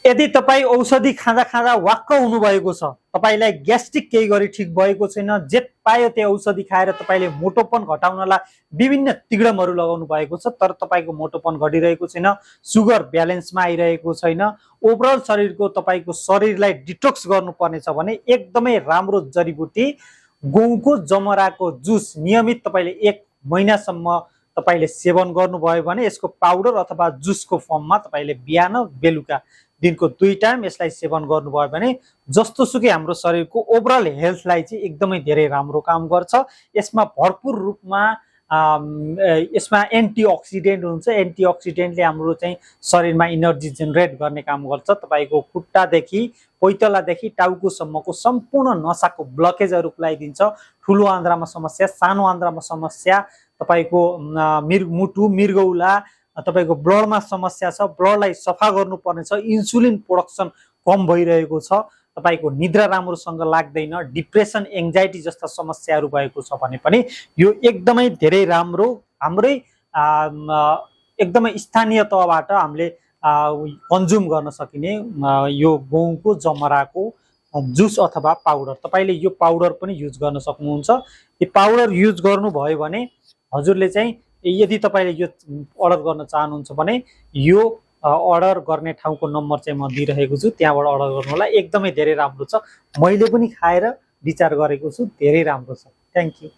यदि तपाईँ औषधि खाँदा खाँदा वाक्क हुनुभएको छ, तपाईँलाई ग्यास्ट्रिक केही गरी ठिक भएको छैन, जे पायो त्यो औषधि खाएर तपाईँले मोटोपन घटाउनलाई विभिन्न तिग्डमहरू लगाउनु भएको छ, तर तपाईँको मोटोपन घटिरहेको छैन, सुगर ब्यालेन्समा आइरहेको छैन, ओभरअल शरीरको तपाईँको शरीरलाई डिटोक्स गर्नुपर्नेछ भने एकदमै राम्रो जडीबुटी गहुँको जमराको जुस नियमित तपाईँले 1 महिनासम्म तपाईँले सेवन गर्नुभयो भने यसको पाउडर अथवा जुसको फर्ममा तपाईँले बिहान बेलुका दिनको 2 टाइम यसलाई सेवन गर्नुभयो भने जस्तोसुकै हाम्रो शरीरको ओभरअल हेल्थलाई चाहिँ एकदमै धेरै राम्रो काम गर्छ। यसमा भरपुर रूपमा यसमा एन्टिअक्सिडेन्ट हुन्छ। एन्टिअक्सिडेन्टले हाम्रो चाहिँ शरीरमा इनर्जी जेनेरेट गर्ने काम गर्छ। तपाईँको खुट्टादेखि पैतलादेखि टाउकोसम्मको सम्पूर्ण नसाको ब्लकेजहरू खुलाइदिन्छ। ठुलो आन्द्रामा समस्या, सानो आन्द्रामा समस्या, तपाईँको मुटु मृगौला, तपाईको ब्लडमा समस्या छ, ब्लडलाई सफा गर्नुपर्ने छ, इन्सुलिन प्रोडक्सन कम भइरहेको छ, तपाईको निद्रा राम्रोसँग लाग्दैन, डिप्रेसन एङ्जाइटी जस्ता समस्याहरू भएको छ भने पनि यो एकदमै धेरै राम्रो हाम्रै एकदमै स्थानीय तहबाट हामीले कन्ज्युम गर्न सकिने यो गहुँको जमराको जुस अथवा पाउडर। तपाईले यो पाउडर पनि युज गर्न सक्नुहुन्छ। यो पाउडर युज गर्नुभयो भने हजुरले चाहिँ यदि तपाईले यो अर्डर गर्न चाहनुहुन्छ भने यो अर्डर गर्ने ठाउँको नम्बर चाहिँ म दिइरहेको छु, त्यहाँबाट अर्डर गर्नु होला। एकदमै धेरै राम्रो छ, मैले पनि खाएर विचार गरेको छु, धेरै राम्रो छ। Thank you.